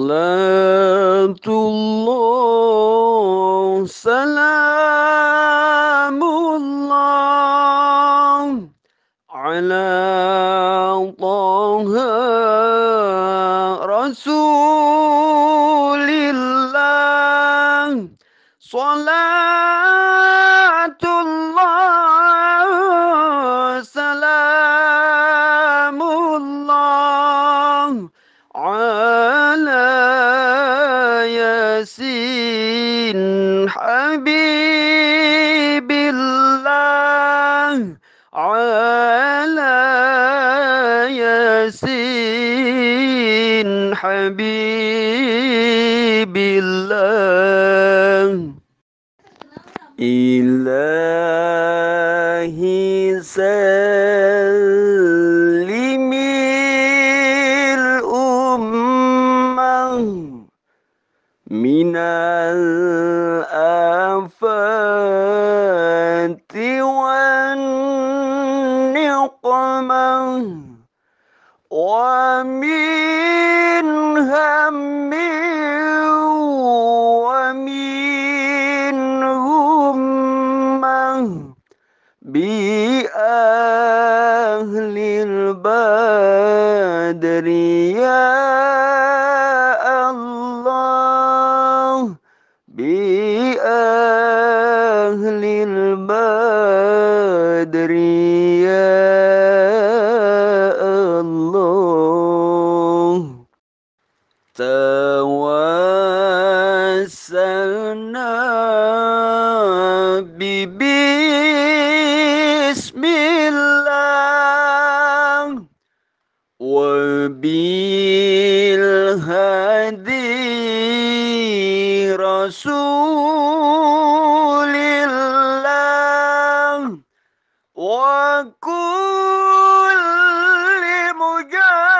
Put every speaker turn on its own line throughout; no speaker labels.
Salatullah, salamullah ala Taha Rasulillah. Salatullah, salamullah ala Yasin Habibillah, ala Yasin Habibillah. Ilahi sallimil ummah minal afati wan niqmah wa min hammin wa min hummah bi ahlil badri ya Allah, bi ahlil badri ya Allah. Tawassalna bismillah wa bil hadi rasulillah wa kulli mujahidin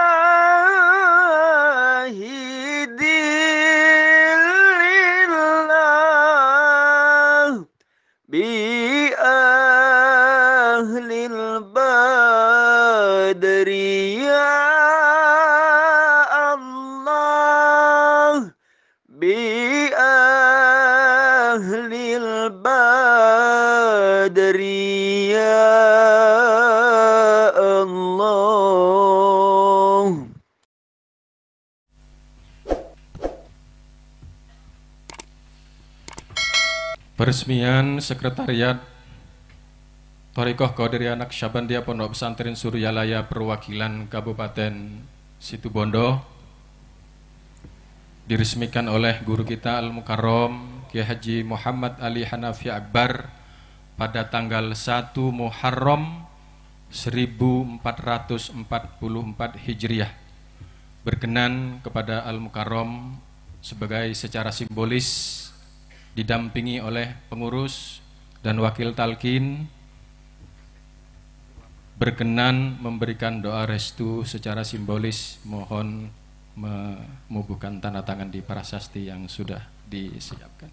lillah bi ahlil badri ya Allah, bi ahlil badri ya Allah.
Peresmian Sekretariat Thariqah Qadiriyah Naqsyabandiyah Pondok Pesantren Suryalaya Perwakilan Kabupaten Situbondo diresmikan oleh guru kita Al-Mukarram Kiai Haji Muhammad Ali Hanafi Akbar pada tanggal 1 Muharram 1444 Hijriah, berkenan kepada Al-Mukarram sebagai secara simbolis didampingi oleh pengurus dan wakil talqin berkenan memberikan doa restu secara simbolis. Mohon memubuhkan tanda tangan di prasasti yang sudah disiapkan.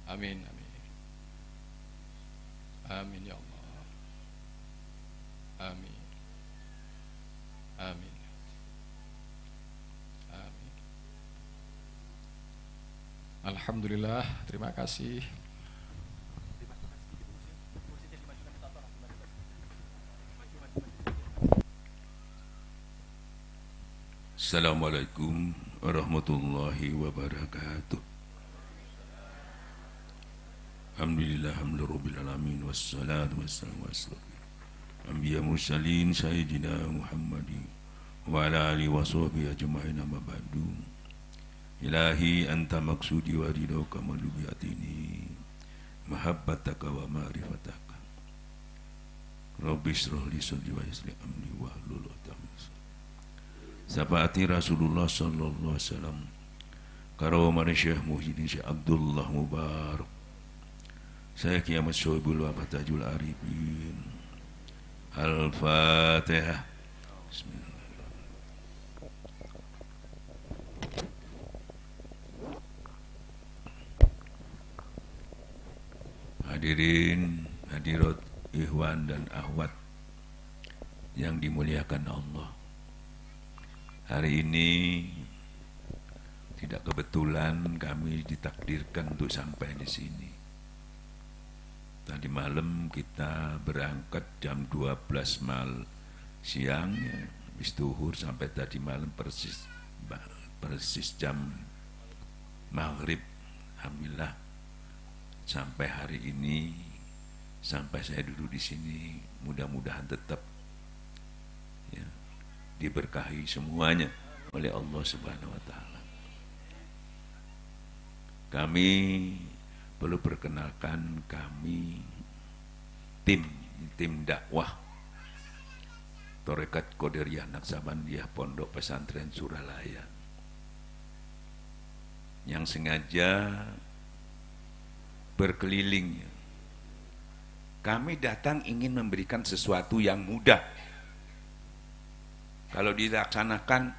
Amin, amin. Amin ya Allah. Amin. Amin. Alhamdulillah, terima kasih.
Assalamualaikum warahmatullahi wabarakatuh. Alhamdulillah, hamdulillah alamin, wassalatu wassalamu ala anbiya mursalin sayyidina Muhammadin wa ala alihi wa sahbihi ajma'in, amma ba'du. Ilahi anta maksudi wa ridhaka malubiyatini mahabbataka wa ma'rifataka. Rabbi shrah li sadri wa yassir li amri wa hlul 'uqdatam min lisani. Sapaati Rasulullah sallallahu alaihi wasallam karamani Syekh Muhyiddin Syekh Abdullah Mubarak, saya Kiamat Syuibul wa Batajul Arifin. Al-Fatihah. Bismillah. Hadirin, hadirat, ikhwan dan akhwat yang dimuliakan Allah. Hari ini tidak kebetulan kami ditakdirkan untuk sampai di sini. Tadi malam kita berangkat jam 12 siang, ya, habis zuhur sampai tadi malam persis jam maghrib. Alhamdulillah sampai hari ini, sampai saya duduk di sini, mudah-mudahan tetap ya, diberkahi semuanya oleh Allah Subhanahu wa taala. Kami perlu perkenalkan, kami tim dakwah Tarekat Qadiriyah Naksabandiyah Pondok Pesantren Suralaya yang sengaja berkeliling. Kami datang ingin memberikan sesuatu yang mudah. Kalau dilaksanakan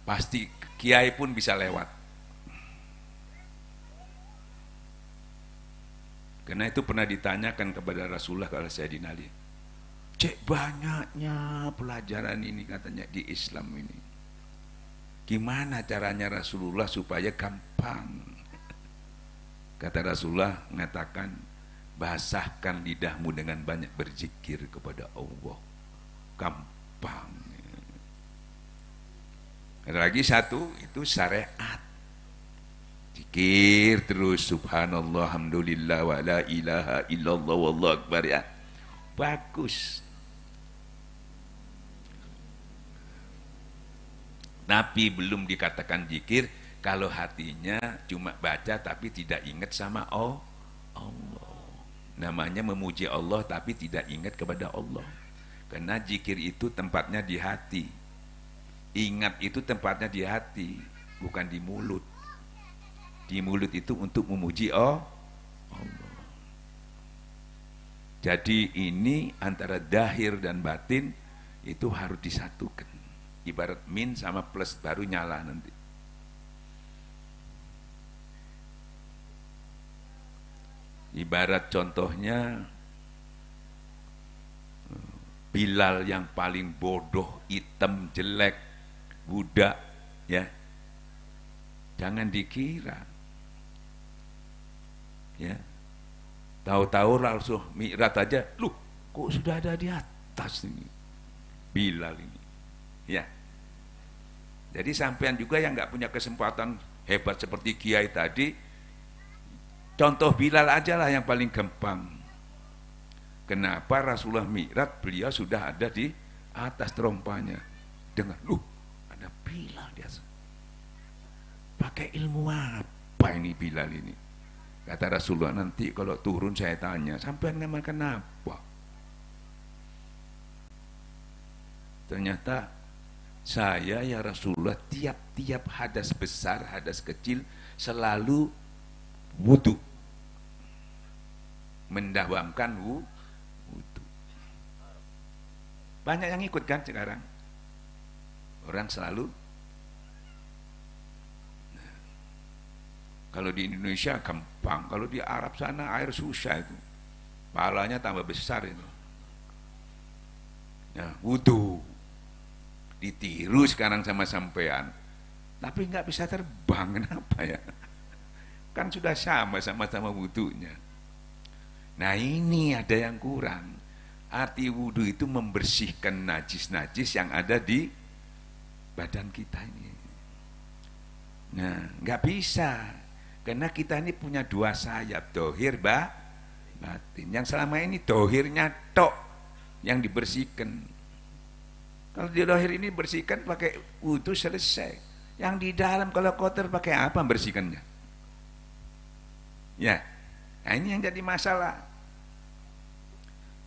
pasti kiai pun bisa lewat. Karena itu pernah ditanyakan kepada Rasulullah kalau Sayyidina Ali, cek banyaknya pelajaran ini katanya di Islam ini, gimana caranya Rasulullah supaya gampang? Kata Rasulullah mengatakan, basahkan lidahmu dengan banyak berzikir kepada Allah, gampang. Ada lagi satu, itu syariat. Zikir terus, subhanallah, alhamdulillah, wa la ilaha illallah, wallahu akbar, ya. Bagus. Tapi belum dikatakan zikir kalau hatinya cuma baca tapi tidak ingat sama Allah. Namanya memuji Allah tapi tidak ingat kepada Allah. Karena zikir itu tempatnya di hati. Ingat itu tempatnya di hati, bukan di mulut. Di mulut itu untuk memuji Allah. Jadi ini antara dahir dan batin itu harus disatukan. Ibarat min sama plus baru nyala nanti. Ibarat contohnya Bilal yang paling bodoh, hitam, jelek, budak, ya. Jangan dikira. Ya. Tahu-tahu langsung Mi'raj aja, loh, kok sudah ada di atas ini Bilal ini. Ya. Jadi sampean juga yang nggak punya kesempatan hebat seperti kiai tadi, contoh Bilal aja lah yang paling gampang. Kenapa Rasulullah Mi'raj beliau sudah ada di atas terompanya. Dengar, loh, ada Bilal di atas. Pakai ilmu apa ini Bilal ini? Kata Rasulullah, nanti kalau turun saya tanya, sampean namakan apa? Ternyata saya ya Rasulullah tiap-tiap hadas besar, hadas kecil selalu wudu. Mendawamkan wudu. Banyak yang ikut kan sekarang. Orang selalu. Nah, kalau di Indonesia gampang, kalau di Arab sana air susah itu. Pahalanya tambah besar itu. Nah, wudu. Ditiru sekarang sama sampean, tapi nggak bisa terbang. Kenapa ya? Kan sudah sama-sama wudunya. Nah ini ada yang kurang. Arti wudu itu membersihkan najis-najis yang ada di badan kita ini. Nah nggak bisa, karena kita ini punya dua sayap, dohir batin. Yang selama ini dohirnya tok yang dibersihkan. Kalau di dohir ini bersihkan pakai wudu selesai. Yang di dalam kalau kotor pakai apa bersihkannya? Ya, nah ini yang jadi masalah.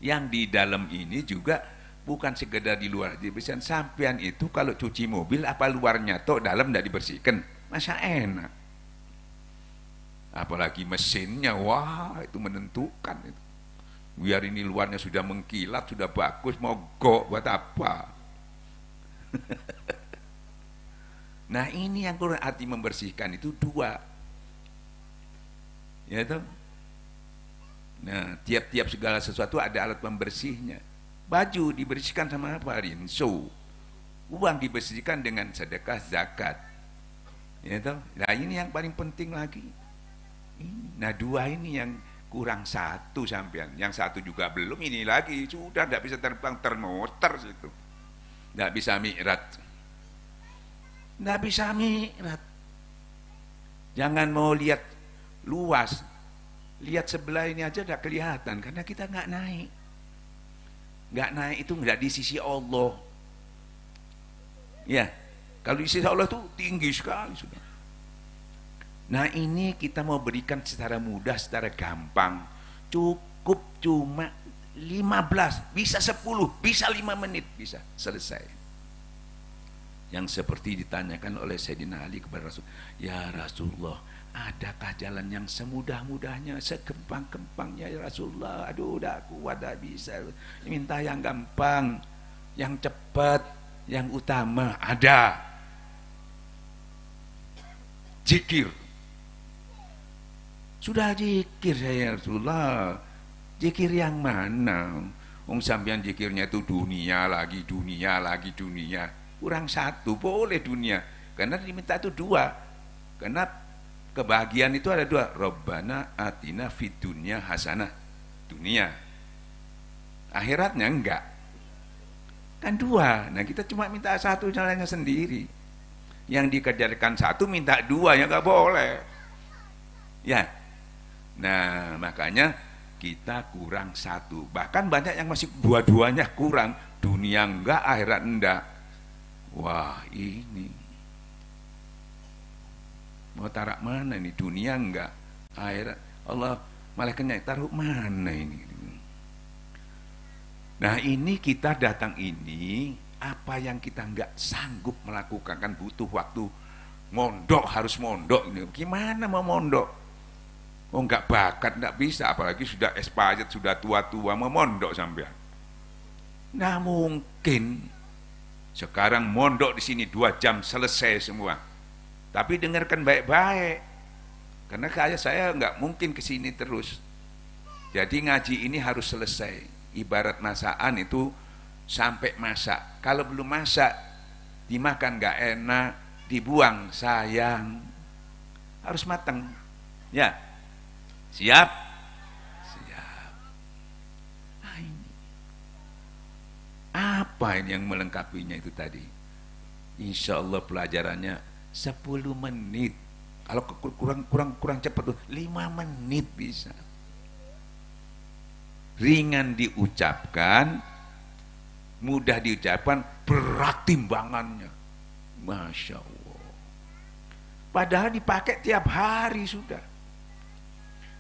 Yang di dalam ini juga bukan sekedar di luar dibersihkan. Sampean itu kalau cuci mobil apa luarnya toh dalam tidak dibersihkan, masa enak. Apalagi mesinnya, wah itu menentukan itu. Biar ini luarnya sudah mengkilat, sudah bagus, mogok buat apa? Nah ini yang kurang, arti membersihkan itu dua, ya toh. Nah tiap-tiap segala sesuatu ada alat pembersihnya.
Baju dibersihkan sama apa? Rinso. Uang dibersihkan dengan sedekah zakat. Ya toh? Nah ini yang paling penting lagi. Nah dua ini yang kurang satu sampean. Yang satu juga belum, ini lagi. Sudah tidak bisa terbang, termotor situ. Tidak bisa mi'raj. Tidak bisa mi'raj. Jangan mau lihat luas. Lihat sebelah ini aja tidak kelihatan. Karena kita nggak naik. Nggak naik itu nggak di sisi Allah. Ya, kalau di sisi Allah itu tinggi sekali sudah. Nah ini kita mau berikan secara mudah, secara gampang. Cukup cuma 15, bisa 10, bisa 5 menit, bisa selesai. Yang seperti ditanyakan oleh Sayyidina Ali kepada Rasul, ya Rasulullah, adakah jalan yang semudah-mudahnya, sekempang-kempangnya ya Rasulullah? Aduh, udah kuat, udah bisa. Minta yang gampang, yang cepat, yang utama. Ada. Zikir. Sudah zikir saya Rasulullah. Zikir yang mana? Sampean zikirnya itu dunia lagi, dunia lagi, dunia. Kurang satu, boleh dunia. Karena diminta itu dua. Karena kebahagiaan itu ada dua. Rabbana atina fid dunya hasanah. Dunia. Akhiratnya enggak. Kan dua. Nah kita cuma minta satu jalannya sendiri. Yang dikerjakan satu minta dua, ya enggak boleh. Ya. Nah makanya kita kurang satu. Bahkan banyak yang masih dua-duanya kurang. Dunia enggak, akhirat enggak. Wah ini mau taruh mana ini? Dunia enggak, akhirat Allah malaikatnya taruh mana ini? Nah ini kita datang ini, apa yang kita enggak sanggup melakukan, kan butuh waktu. Mondok, harus mondok ini. Gimana mau mondok? Oh enggak bakat, enggak bisa, apalagi sudah expired, sudah tua-tua, mau mondok sampean. Nah mungkin sekarang mondok di sini 2 jam selesai semua. Tapi dengarkan baik-baik. Karena kayak saya enggak mungkin ke sini terus. Jadi ngaji ini harus selesai. Ibarat masakan itu sampai masak. Kalau belum masak, dimakan enggak enak, dibuang sayang. Harus matang. Ya. Siap? Siap. Nah ini. Apa ini yang melengkapinya itu tadi? Insya Allah pelajarannya 10 menit. Kalau kurang cepat tuh 5 menit bisa. Ringan diucapkan, mudah diucapkan, berat timbangannya. Masya Allah. Padahal dipakai tiap hari sudah.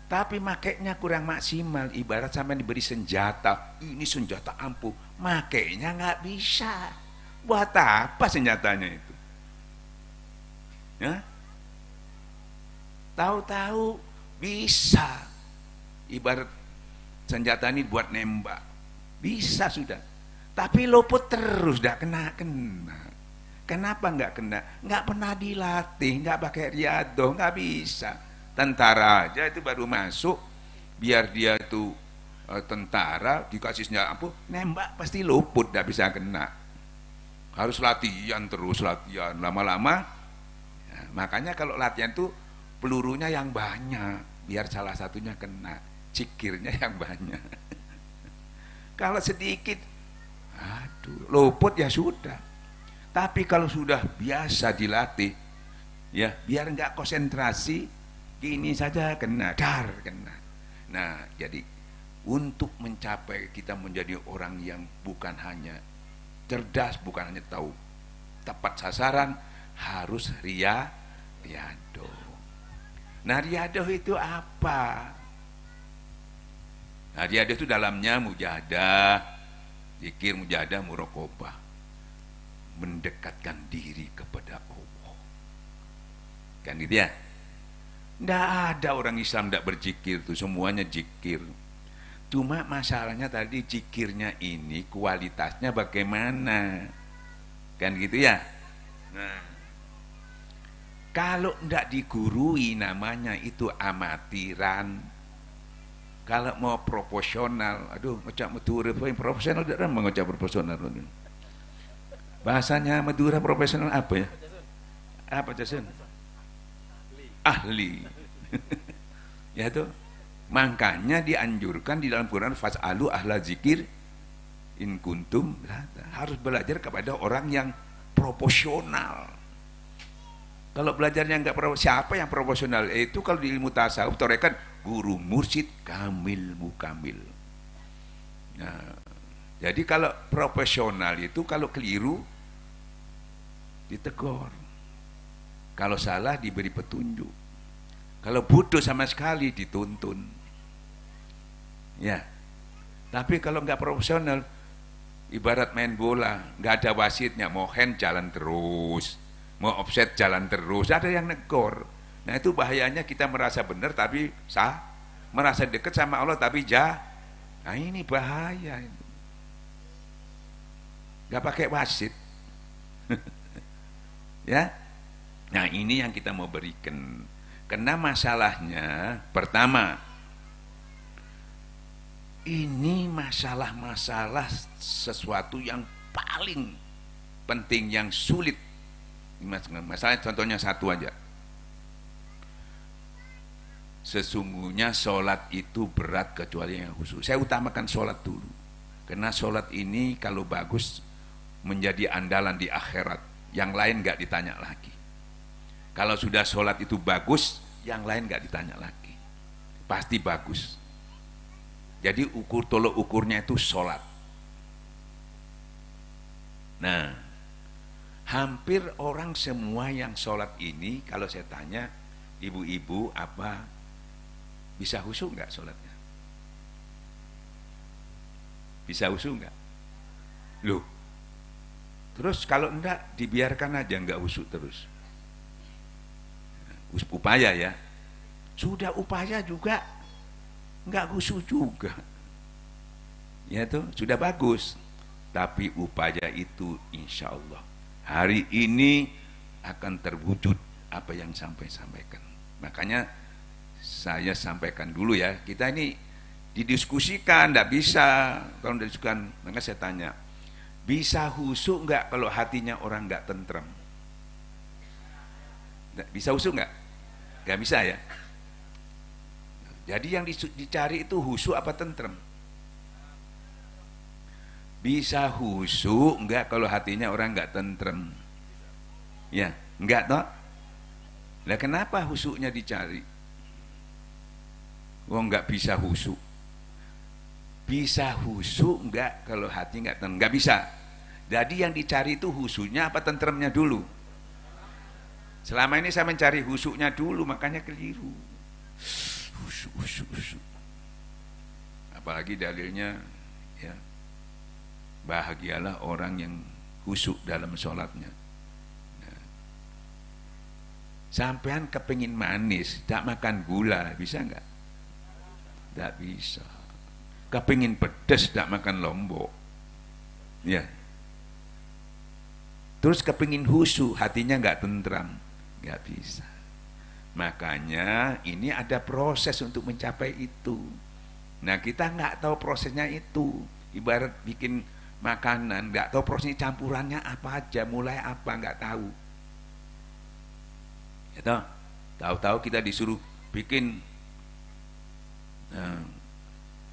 Tapi makainya kurang maksimal. Ibarat sampai diberi senjata, ini senjata ampuh, makainya nggak bisa. Buat apa senjatanya itu? Ya? Tahu-tahu bisa. Ibarat senjata ini buat nembak, bisa sudah. Tapi luput terus, nggak kena. Kenapa nggak kena? Nggak pernah dilatih, nggak pakai riadoh, nggak bisa. Tentara aja itu baru masuk, biar dia itu tentara, dikasih senjata ampuh, nembak pasti luput, tidak bisa kena. Harus latihan terus, latihan lama-lama. Ya, makanya kalau latihan itu pelurunya yang banyak, biar salah satunya kena, cikirnya yang banyak. Kalau sedikit, aduh, luput ya sudah. Tapi kalau sudah biasa dilatih, ya biar nggak konsentrasi. Ini saja kena, kena. Nah, jadi untuk mencapai kita menjadi orang yang bukan hanya cerdas, bukan hanya tahu tepat sasaran, harus riadoh. Nah, riadoh itu apa? Nah, riadoh itu dalamnya mujahadah, zikir, mujahadah, muraqabah, mendekatkan diri kepada Allah. Kan gitu ya? Tidak ada orang Islam tidak berzikir tuh, semuanya zikir. Cuma masalahnya tadi zikirnya ini kualitasnya bagaimana, kan gitu ya. Nah, kalau tidak digurui namanya itu amatiran. Kalau mau proporsional, aduh ngocap Madura, yang profesional tidak ramah ngocap proporsional. Bahasanya Madura profesional apa ya? Apa Jason? Ahli. Ya tuh. Makanya dianjurkan di dalam Quran fas'alu ahla zikir in kuntum, harus belajar kepada orang yang proporsional. Kalau belajarnya nggak siapa yang proporsional? Itu kalau di ilmu tasawuf torekan guru mursyid kamil mukamil. Nah, jadi kalau profesional itu kalau keliru ditegur, kalau salah diberi petunjuk, kalau bodoh sama sekali dituntun. Ya, tapi kalau nggak profesional, ibarat main bola, nggak ada wasitnya, mau hand jalan terus, mau offset jalan terus, ada yang negor. Nah itu bahayanya kita merasa benar tapi sah, merasa dekat sama Allah tapi nah ini bahaya itu. Nggak pakai wasit. Ya, nah ini yang kita mau berikan. Karena masalahnya pertama, ini masalah-masalah sesuatu yang paling penting, yang sulit. Masalah contohnya satu aja. Sesungguhnya sholat itu berat kecuali yang khusyuk. Saya utamakan sholat dulu, karena sholat ini kalau bagus menjadi andalan di akhirat. Yang lain nggak ditanya lagi. Kalau sudah sholat itu bagus, yang lain nggak ditanya lagi, pasti bagus. Jadi tolok ukurnya itu sholat. Nah, hampir orang semua yang sholat ini, kalau saya tanya ibu-ibu apa bisa khusyuk nggak sholatnya? Bisa khusyuk nggak? Loh, terus kalau enggak dibiarkan aja nggak khusyuk terus. Upaya ya, sudah upaya juga nggak khusyuk juga. Ya tuh sudah bagus, tapi upaya itu insya Allah hari ini akan terwujud apa yang sampaikan. Makanya saya sampaikan dulu ya, kita ini didiskusikan, tidak bisa kalau didiskusikan. Maka saya tanya, bisa khusyuk nggak kalau hatinya orang nggak tentrem? Bisa khusyuk nggak? Nggak bisa ya. Jadi yang dicari itu khusyuk apa tentrem? Bisa khusyuk nggak kalau hatinya orang nggak tentrem? Ya, nggak toh? Nah kenapa khusyuknya dicari? Oh nggak bisa khusyuk. Bisa khusyuk nggak kalau hati nggak tentrem? Nggak bisa. Jadi yang dicari itu khusyuknya apa tentremnya dulu? Selama ini saya mencari khusyuknya dulu, makanya keliru. Khusyuk. Apalagi dalilnya ya, bahagialah orang yang khusyuk dalam sholatnya. Nah, sampean kepingin manis, tak makan gula, bisa nggak? Tak bisa. Kepingin pedas, tak makan lombok, ya. Terus kepingin khusyuk, hatinya nggak tentram, nggak bisa. Makanya ini ada proses untuk mencapai itu. Nah kita nggak tahu prosesnya itu. Ibarat bikin makanan, nggak tahu prosesnya, campurannya apa aja, mulai apa nggak tahu. Ya tahu-tahu kita disuruh bikin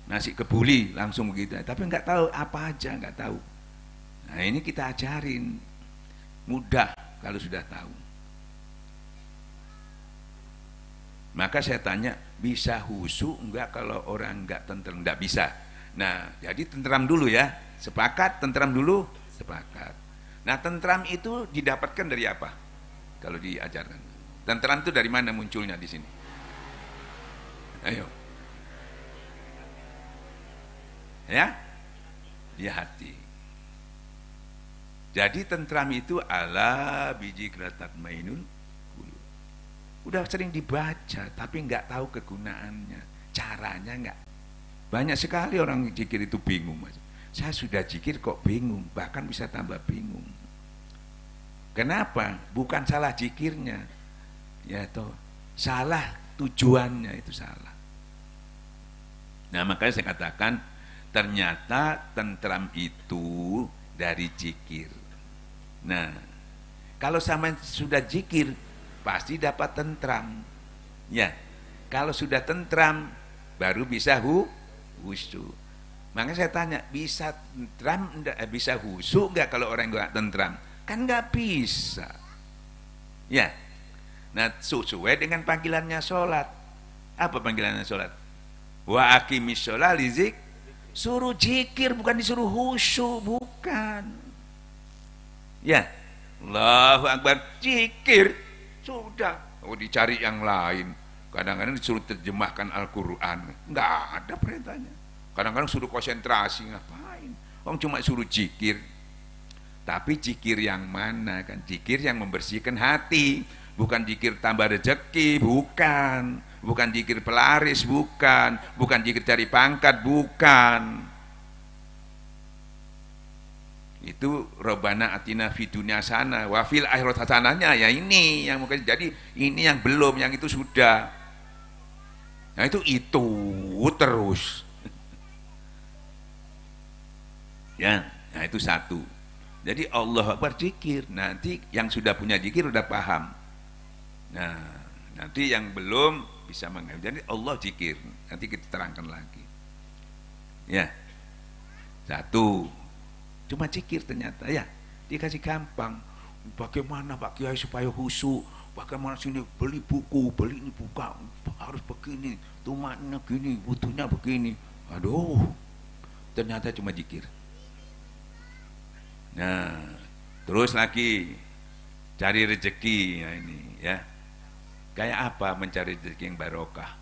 nasi kebuli langsung begitu, tapi nggak tahu apa aja, nggak tahu. Nah ini kita ajarin, mudah kalau sudah tahu. Maka saya tanya, bisa khusyuk enggak kalau orang enggak tentram? Enggak bisa. Nah, jadi tentram dulu ya. Sepakat, tentram dulu? Sepakat. Nah, tentram itu didapatkan dari apa? Kalau diajarkan. Tentram itu dari mana munculnya di sini? Ayo. Ya? Di hati. Jadi tentram itu ala biji geratak mainun. Udah sering dibaca tapi nggak tahu kegunaannya, caranya nggak. Banyak sekali orang zikir itu bingung, Mas. Saya sudah zikir kok bingung, bahkan bisa tambah bingung. Kenapa? Bukan salah zikirnya, ya toh, salah tujuannya itu salah. Nah, makanya saya katakan ternyata tentram itu dari zikir. Nah, kalau sama sudah zikir pasti dapat tentram. Ya, kalau sudah tentram baru bisa khusyuk. Makanya saya tanya, bisa tentram, bisa khusyuk nggak kalau orang nggak tentram? Kan nggak bisa. Ya, nah sesuai dengan panggilannya sholat. Apa panggilannya sholat? Wa aqimis sholat lizik, suruh zikir, bukan disuruh khusyuk, bukan. Ya, Allahu Akbar, zikir sudah. Oh, dicari yang lain. Kadang-kadang disuruh terjemahkan Al-Quran, nggak ada perintahnya. Kadang-kadang suruh konsentrasi, ngapain? Orang cuma suruh zikir. Tapi zikir yang mana kan? Zikir yang membersihkan hati, bukan zikir tambah rezeki, bukan. Bukan zikir pelaris, bukan zikir cari pangkat, bukan. Itu Robbana atina fidunya sana wafil akhirat hasanahnya, ya ini yang mungkin. Jadi ini yang belum, yang itu sudah. Nah itu terus. Ya, nah itu satu. Jadi Allah Akbar zikir, nanti yang sudah punya zikir udah paham. Nah, nanti yang belum bisa mengambil. Jadi Allah zikir, nanti kita terangkan lagi. Ya, satu, cuma zikir ternyata ya dikasih gampang. Bagaimana Pak Kiai supaya khusyuk? Bagaimana sini beli buku, beli ini buka, harus begini, tumaknya gini, butuhnya begini. Aduh, ternyata cuma zikir. Nah, terus lagi cari rezeki, ya ini ya. Kayak apa mencari rezeki yang barokah?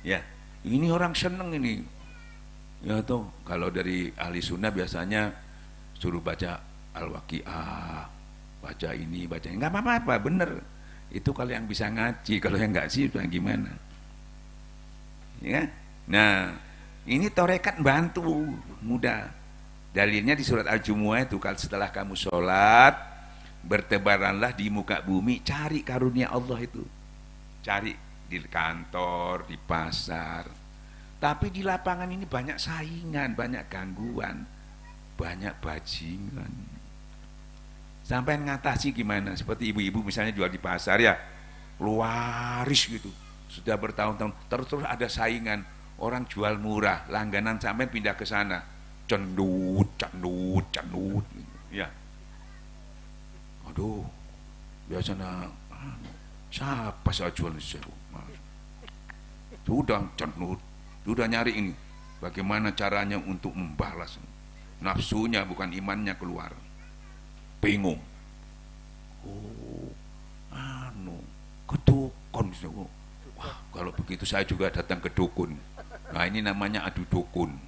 Ya, ini orang seneng ini. Ya tuh, kalau dari ahli sunnah biasanya suruh baca Al-Waqiah, baca ini, baca ini. Nggak apa-apa, bener. Itu kalau yang bisa ngaji, kalau yang nggak sih, itu gimana? Ya, nah ini torekat bantu, mudah. Dalilnya di surat Al-Jumu'ah itu, kalau setelah kamu sholat, bertebaranlah di muka bumi, cari karunia Allah itu. Cari di kantor, di pasar. Tapi di lapangan ini banyak saingan, banyak gangguan, banyak bajingan. Sampai ngatasi gimana? Seperti ibu-ibu misalnya jual di pasar ya, luaris gitu. Sudah bertahun-tahun, terus ada saingan. Orang jual murah, langganan sampai pindah ke sana. Cendut, ya. Aduh, biasanya siapa saya jual di situ? Sudah cendut, sudah nyari ini. Bagaimana caranya untuk membalas nafsunya, bukan imannya keluar. Bingung. Oh, kedukun. Wah, kalau begitu saya juga datang ke dukun. Nah, ini namanya adu dukun.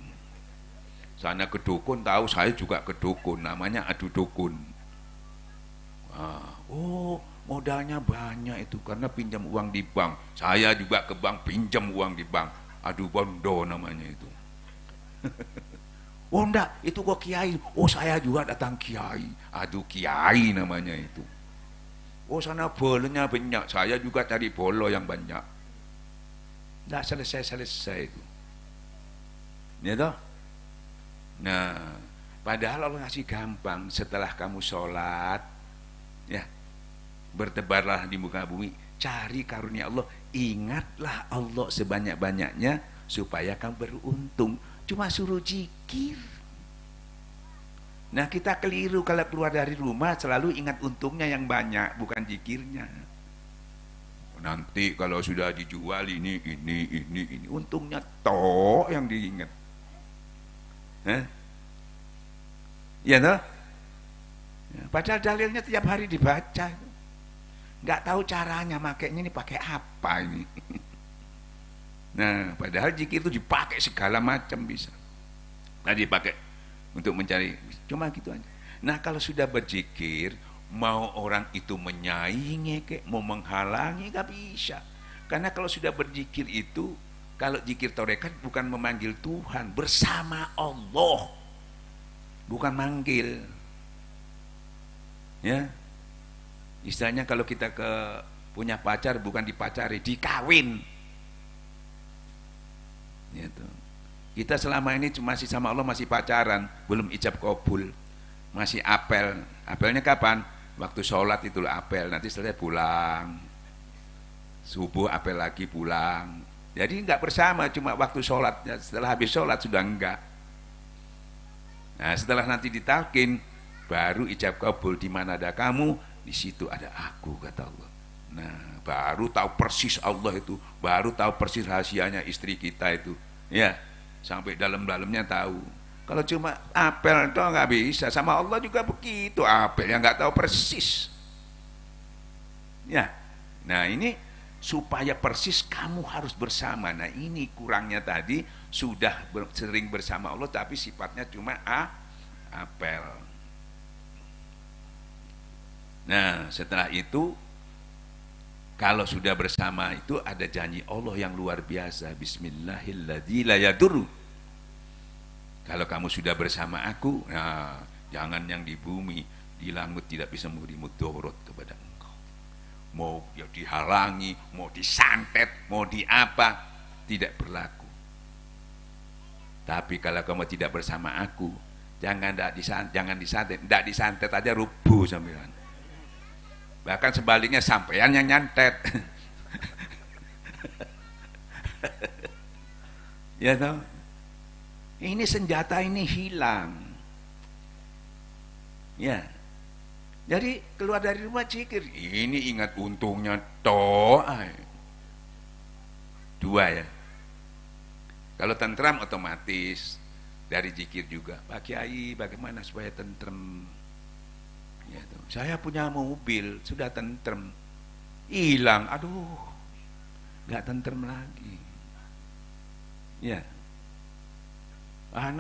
Sana ke dukun, tahu saya juga ke dukun, namanya adu dukun. Oh, modalnya banyak itu karena pinjam uang di bank. Saya juga ke bank pinjam uang di bank. Adu bondo namanya itu. Oh enggak, itu kok kiai. Oh saya juga datang kiai. Adu kiai namanya itu. Oh sana bolonya banyak, saya juga cari bolo yang banyak. Enggak selesai itu. Ya toh? Nah, padahal Allah ngasih gampang. Setelah kamu sholat, ya, bertebarlah di muka bumi, cari karunia Allah, ingatlah Allah sebanyak-banyaknya supaya kamu beruntung. Cuma suruh zikir. Nah, kita keliru kalau keluar dari rumah selalu ingat untungnya yang banyak, bukan zikirnya. Nanti kalau sudah dijual ini, untungnya toh yang diingat. Ya toh? Ya, padahal dalilnya tiap hari dibaca. Nggak tahu caranya makainya ini pakai apa ini. Nah, padahal zikir itu dipakai segala macam bisa. Nah, dipakai untuk mencari, cuma gitu aja. Nah, kalau sudah berzikir, mau orang itu menyaingi, mau menghalangi, nggak bisa. Karena kalau sudah berzikir itu, kalau zikir tarekat bukan memanggil Tuhan, bersama Allah, bukan manggil. Ya, istilahnya kalau kita punya pacar bukan dipacari, dikawin. Gitu. Kita selama ini masih sama Allah masih pacaran, belum ijab kabul, masih apel. Apelnya kapan? Waktu sholat itu apel, nanti setelah pulang, subuh apel lagi pulang. Jadi nggak bersama, cuma waktu sholat. Setelah habis sholat sudah enggak. Nah setelah nanti ditalkin, baru ijab kabul. Di mana ada kamu, di situ ada aku, kata Allah. Nah baru tahu persis Allah itu, baru tahu persis rahasianya istri kita itu, ya sampai dalam-dalamnya tahu. Kalau cuma apel itu nggak bisa. Sama Allah juga begitu, apel yang nggak tahu persis. Ya, nah ini supaya persis kamu harus bersama. Nah ini kurangnya tadi, sudah sering bersama Allah tapi sifatnya cuma apel. Nah setelah itu, kalau sudah bersama itu ada janji Allah yang luar biasa. Bismillahirrahmanirrahim la yadurru. Kalau kamu sudah bersama aku, nah, jangan yang di bumi, di langit tidak bisa memberi mudarat kepada engkau. Mau ya dihalangi, mau disantet, mau di apa, tidak berlaku. Tapi kalau kamu tidak bersama aku, jangan disantet, tidak disantet aja rubuh sampean. Bahkan sebaliknya sampean yang nyantet. Ya toh? Ini senjata ini hilang. Ya. Jadi keluar dari rumah zikir. Ini ingat untungnya doa. Dua ya. Kalau tentram otomatis dari zikir juga. Pak Kiai bagaimana supaya tentrem? Ya, tuh. Saya punya mobil sudah tentrem. Hilang. Aduh. Enggak tentrem lagi. Ya.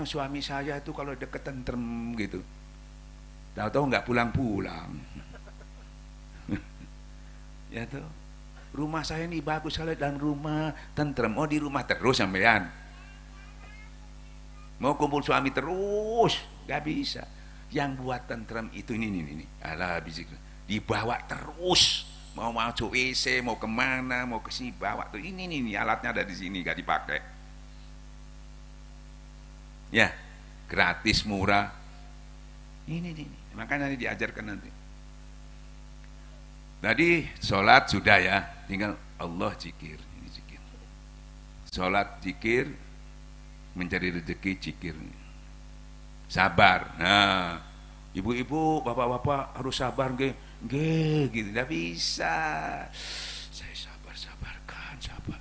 Suami saya itu kalau deket tentrem gitu, tahu-tahu nggak pulang-pulang. Ya tuh, rumah saya ini bagus sekali dan rumah tentrem. Oh di rumah terus sampean, mau kumpul suami terus, nggak bisa. Yang buat tentrem itu ini. Alah bisik, dibawa terus. Mau masuk WC, mau kemana, mau ke sini bawa tuh. Ini alatnya ada di sini, nggak dipakai. Ya, gratis, murah. Ini. Makanya ini diajarkan nanti. Tadi sholat sudah ya, tinggal Allah zikir. Ini zikir. Sholat zikir, mencari rezeki zikir. Sabar. Nah, ibu-ibu, bapak-bapak harus sabar, gitu. Tidak bisa. Saya sabar-sabarkan, sabar.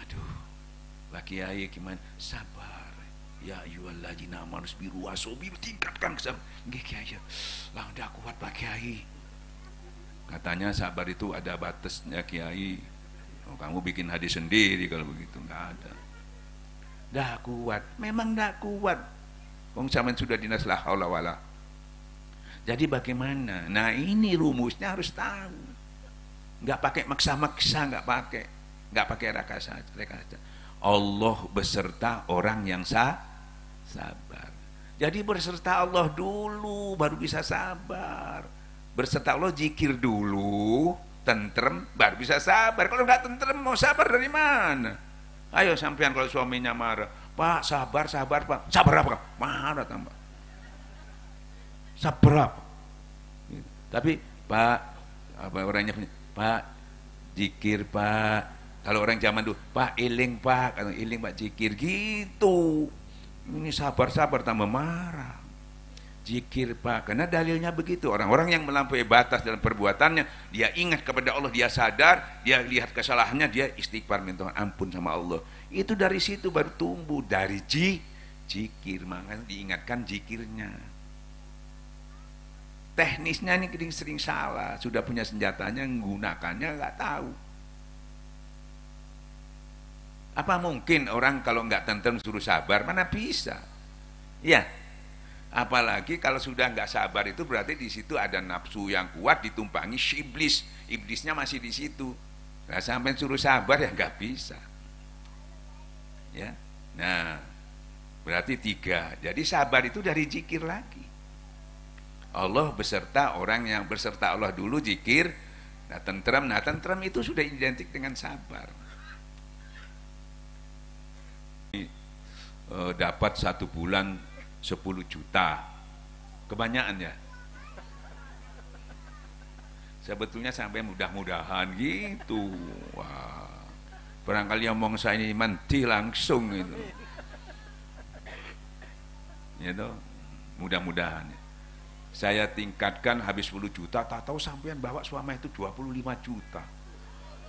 Aduh, Pak Kiai gimana? Sabar. Ya ayyuhalladzina amanu sabiru wasabiru, tingkatkan kesabaran. Nggih Kiai. Lah ndak kuat Pak Kiai. Katanya sabar itu ada batasnya Kiai. Oh, kamu bikin hadis sendiri kalau begitu, enggak ada. Ndak kuat. Memang ndak kuat. Wong sampean sudah dinas la haula wala. Jadi bagaimana? Nah, ini rumusnya harus tahu. Enggak pakai maksa-maksa, enggak pakai raka saja. Allah beserta orang yang sabar. Jadi berserta Allah dulu baru bisa sabar. Berserta Allah zikir dulu, tentrem baru bisa sabar. Kalau nggak tentrem mau sabar dari mana? Ayo sampean kalau suaminya marah, Pak sabar Pak. Sabar apa? Marah tambah. Sabar apa? Tapi Pak, apa orangnya punya? Pak zikir Pak. Kalau orang zaman dulu, Pak iling Pak, kalau iling Pak zikir gitu. Ini sabar tambah marah. Zikir Pak, karena dalilnya begitu. Orang-orang yang melampaui batas dalam perbuatannya, dia ingat kepada Allah, dia sadar, dia lihat kesalahannya, dia istighfar minta ampun sama Allah. Itu dari situ baru tumbuh dari zikir, makanya diingatkan zikirnya. Teknisnya ini sering salah, sudah punya senjatanya, menggunakannya nggak tahu. Apa mungkin orang kalau nggak tentrem suruh sabar? Mana bisa? Ya, apalagi kalau sudah nggak sabar itu berarti di situ ada nafsu yang kuat ditumpangi iblis. Iblisnya masih di situ. Nah, sampai suruh sabar ya nggak bisa. Ya, nah berarti 3. Jadi sabar itu dari zikir lagi. Allah beserta orang yang beserta Allah dulu zikir. Nah tentrem itu sudah identik dengan sabar. dapat 1 bulan 10 juta. Kebanyakan ya. Sebetulnya sampai mudah-mudahan gitu. Wah. Barangkali ngomong saya ini menti langsung itu. Gitu. Mudah-mudahan. Saya tingkatkan habis 10 juta, tak tahu sampean bawa suami itu 25 juta.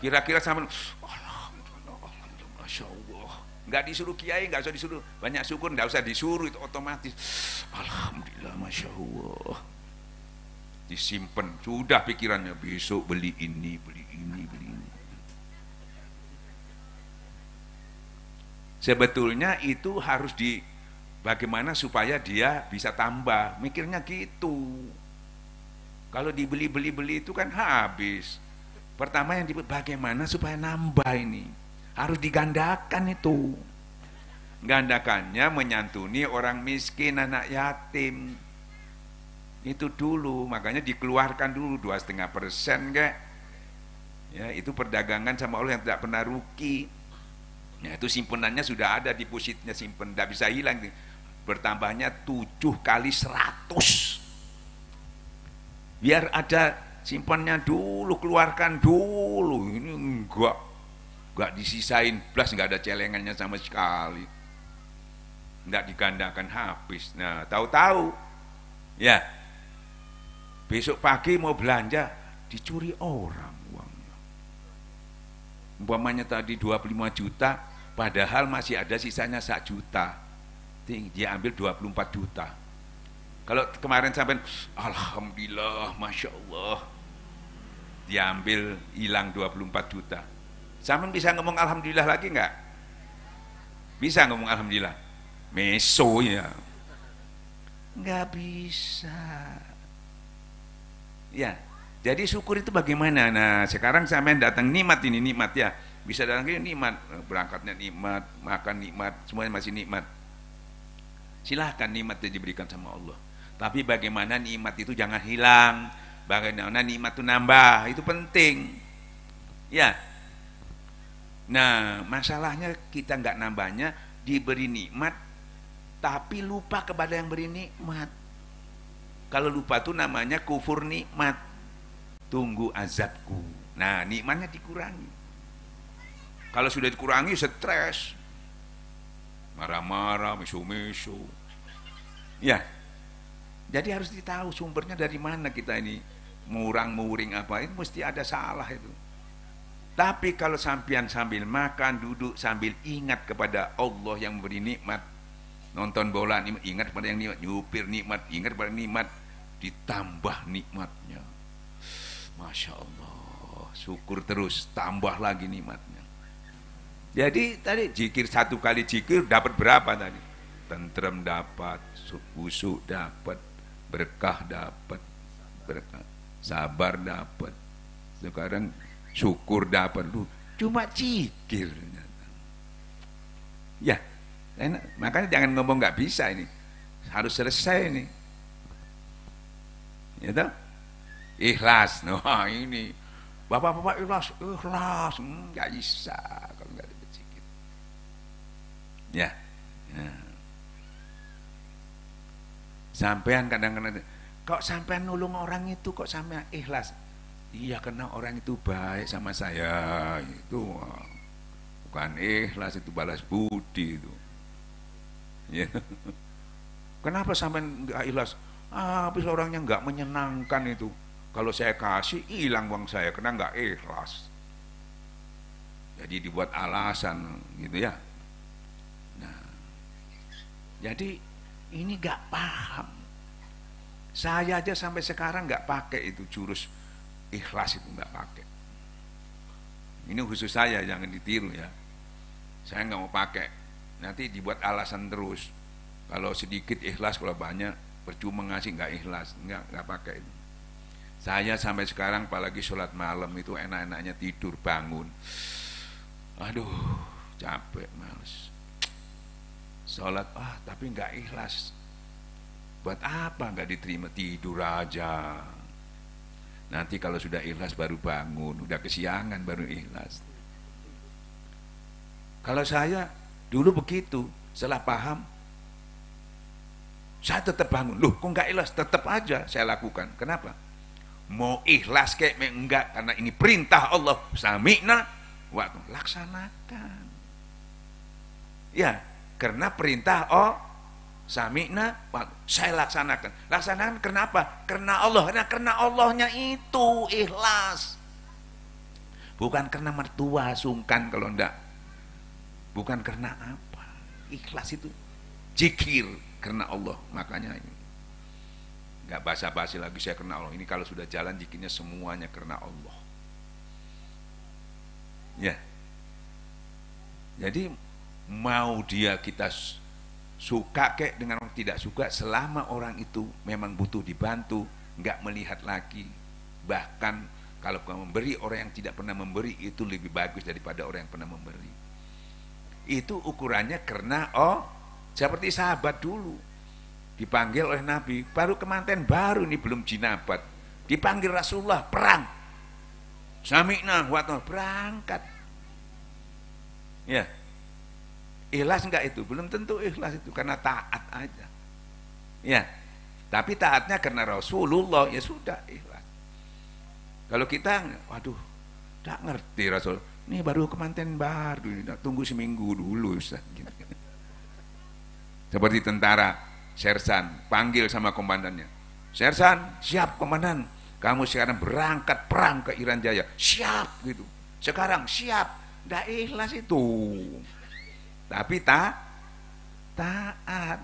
Kira-kira sampean alhamdulillah, alhamdulillah, Masya Allah. Nggak disuruh kiai, nggak usah disuruh. Banyak syukur, nggak usah disuruh, itu otomatis. Alhamdulillah, Masya Allah. Disimpan, sudah pikirannya besok beli ini, beli ini, beli ini. Sebetulnya itu harus bagaimana supaya dia bisa tambah, mikirnya gitu. Kalau dibeli-beli itu kan habis. Pertama yang bagaimana supaya nambah ini, harus digandakan itu. Gandakannya menyantuni orang miskin, anak yatim. Itu dulu, makanya dikeluarkan dulu 2,5% kayak. Ya, itu perdagangan sama Allah yang tidak pernah rugi. Ya, itu simpenannya sudah ada, depositnya simpen, tidak bisa hilang. Bertambahnya 7 kali 100. Biar ada simpannya dulu, keluarkan dulu. Ini enggak disisain, plus enggak ada celengannya sama sekali. Enggak digandakan habis. Nah, tahu-tahu ya besok pagi mau belanja dicuri orang uangnya. Umpamanya tadi 25 juta, padahal masih ada sisanya 1 juta. Dia ambil 24 juta. Kalau kemarin sampai alhamdulillah, Masya Allah, dia ambil hilang 24 juta. Sampai bisa ngomong alhamdulillah lagi enggak? Bisa ngomong alhamdulillah? Meso ya. Enggak bisa. Ya, jadi syukur itu bagaimana? Nah, sekarang sampai datang nikmat ini, nikmat ya. Bisa datang ini nikmat, berangkatnya nikmat, makan nikmat, semuanya masih nikmat. Silahkan nikmat yang diberikan sama Allah. Tapi bagaimana nikmat itu jangan hilang, bagaimana nikmat itu nambah, itu penting. Ya. Nah, masalahnya kita nggak nambahnya, diberi nikmat, tapi lupa kepada yang beri nikmat. Kalau lupa itu namanya kufur nikmat. Tunggu azabku. Nah, nikmatnya dikurangi. Kalau sudah dikurangi, stres. Marah-marah, mesu-mesu. Ya. Jadi harus ditahu sumbernya dari mana kita ini. Murang-muring apa, itu mesti ada salah itu. Tapi kalau sampean sambil makan, duduk, sambil ingat kepada Allah yang memberi nikmat. Nonton bola, ingat pada yang nikmat. Nyupir nikmat, ingat pada nikmat. Ditambah nikmatnya. Masya Allah, syukur terus, tambah lagi nikmatnya. Jadi tadi zikir 1 kali zikir dapat berapa tadi? Tentrem dapat, khusyuk dapat, berkah dapat, berkah, sabar dapat. Sekarang syukur dapat lu, cuma zikir. Ya, enak. Makanya jangan ngomong nggak bisa ini, harus selesai ini. Ya toh? Ikhlas. Nah ini bapak-bapak ikhlas, nggak bisa kalau nggak ada zikir. Ya. Sampean kadang-kadang kok sampean nulung orang itu kok sampean ikhlas? Iya, karena orang itu baik sama saya, itu bukan ikhlas, itu balas budi itu. Ya. Kenapa sampean nggak ikhlas? Habis orangnya nggak menyenangkan itu. Kalau saya kasih hilang uang saya karena nggak ikhlas. Jadi dibuat alasan gitu ya. Nah, jadi ini nggak paham. Saya aja sampai sekarang nggak pakai itu jurus ikhlas, itu nggak pakai. Ini khusus saya, jangan ditiru ya. Saya nggak mau pakai. Nanti dibuat alasan terus. Kalau sedikit ikhlas, kalau banyak percuma ngasih, nggak ikhlas, nggak pakai itu. Saya sampai sekarang apalagi sholat malam itu enak-enaknya tidur bangun, aduh capek, males sholat, tapi nggak ikhlas. Buat apa nggak diterima? Tidur aja. Nanti kalau sudah ikhlas baru bangun, udah kesiangan baru ikhlas. Kalau saya dulu begitu, Setelah paham, saya tetap bangun. Loh, kok nggak ikhlas? Tetap aja saya lakukan. Kenapa? Mau ikhlas kayak enggak, karena ini perintah Allah. Sami'na waktu laksanakan. Ya, karena perintah sami'na waktu saya laksanakan. Laksanakan kenapa? Karena Allah. Karena Allahnya itu ikhlas. Bukan karena mertua sungkan kalau enggak. Bukan karena apa? Ikhlas itu zikir karena Allah. Makanya ini nggak basa-basi lagi saya karena Allah. Ini kalau sudah jalan zikirnya semuanya karena Allah. Ya. Jadi mau dia kita suka kek dengan orang tidak suka, selama orang itu memang butuh dibantu, nggak melihat lagi. Bahkan kalau kamu memberi, orang yang tidak pernah memberi itu lebih bagus daripada orang yang pernah memberi. Itu ukurannya karena seperti sahabat dulu dipanggil oleh Nabi, baru kemanten baru ini belum jinabat, dipanggil Rasulullah perang, sami'na wa ta'na, berangkat. Ya, ikhlas enggak itu? Belum tentu ikhlas itu, karena taat aja. Ya, tapi taatnya karena Rasulullah, ya sudah ikhlas. Kalau kita, waduh, tak ngerti Rasul, ini baru kemanten baru, tunggu seminggu dulu Ustaz. Seperti tentara, sersan, panggil sama komandannya. Sersan, siap komandan. Kamu sekarang berangkat perang ke Irian Jaya. Siap gitu. Sekarang siap. Nggak ikhlas itu. Tapi taat.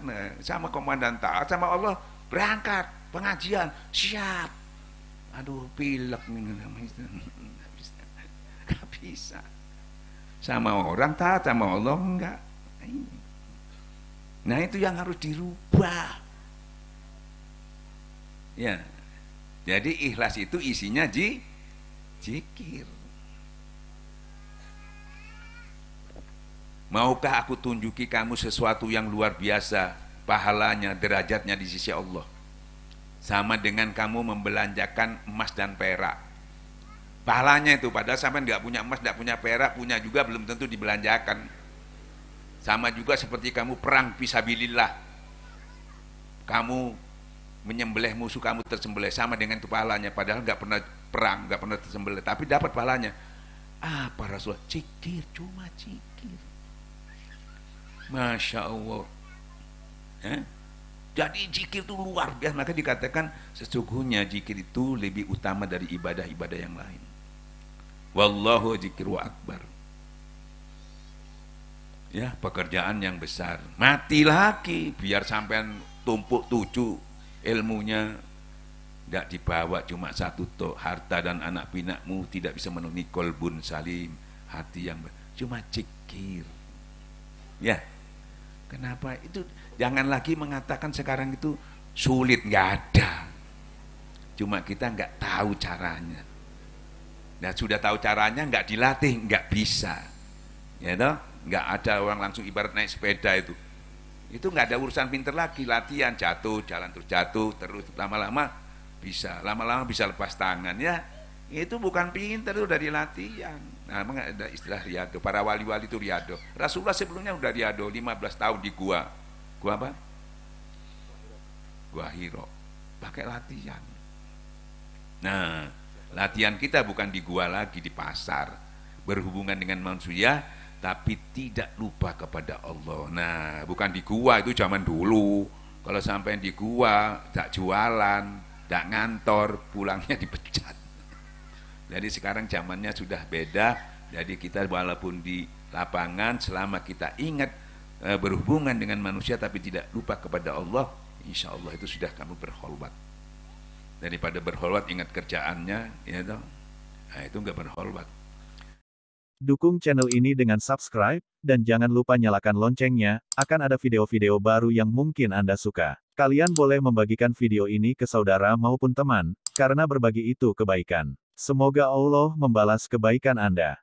Nah, sama komandan taat, sama Allah berangkat pengajian. Siap. Aduh, pilek nih. Nggak bisa. Sama orang taat, sama Allah enggak. Nah itu yang harus dirubah. Ya. Jadi ikhlas itu isinya zikir. Maukah aku tunjuki kamu sesuatu yang luar biasa, pahalanya, derajatnya di sisi Allah? Sama dengan kamu membelanjakan emas dan perak. Pahalanya itu, padahal sampai nggak punya emas, nggak punya perak, punya juga belum tentu dibelanjakan. Sama juga seperti kamu perang fisabilillah, kamu menyembelih musuh kamu tersembelih, sama dengan itu pahalanya, padahal nggak pernah perang, nggak pernah tersembelih, tapi dapat pahalanya. Apa Rasulullah? Zikir, cuma zikir. Masya Allah. Jadi zikir itu luar biasa, maka dikatakan sesungguhnya zikir itu lebih utama dari ibadah-ibadah yang lain. Wallahu zikru akbar. Ya, pekerjaan yang besar, mati lagi biar sampean tumpuk 7 ilmunya, tidak dibawa cuma 1 tok, harta dan anak pinakmu tidak bisa memenuhi kolbun salim, hati yang cuma zikir. Ya, kenapa itu? Jangan lagi mengatakan sekarang itu sulit, nggak ada, cuma kita nggak tahu caranya. Nah, sudah tahu caranya nggak dilatih, nggak bisa, ya toh. Nggak ada orang langsung ibarat naik sepeda itu nggak ada urusan pinter lagi, latihan, jatuh, jalan terus lama-lama bisa lepas tangan. Ya, itu bukan pinter, itu dari latihan. Nah, memang ada istilah riado, para wali-wali itu riado. Rasulullah sebelumnya udah riado 15 tahun di gua apa? Gua Hiro, pakai latihan. Nah, latihan kita bukan di gua lagi, di pasar, berhubungan dengan manusia, tapi tidak lupa kepada Allah. Nah, bukan di gua, itu zaman dulu. Kalau sampai di gua, tak jualan, tak ngantor, pulangnya dipecat. Jadi sekarang zamannya sudah beda. Jadi kita walaupun di lapangan, selama kita ingat berhubungan dengan manusia, tapi tidak lupa kepada Allah, insya Allah itu sudah kamu berkholwat. Daripada berkholwat ingat kerjaannya, ya toh. Nah, itu enggak berkholwat.
Dukung channel ini dengan subscribe, dan jangan lupa nyalakan loncengnya, akan ada video-video baru yang mungkin Anda suka. Kalian boleh membagikan video ini ke saudara maupun teman, karena berbagi itu kebaikan. Semoga Allah membalas kebaikan Anda.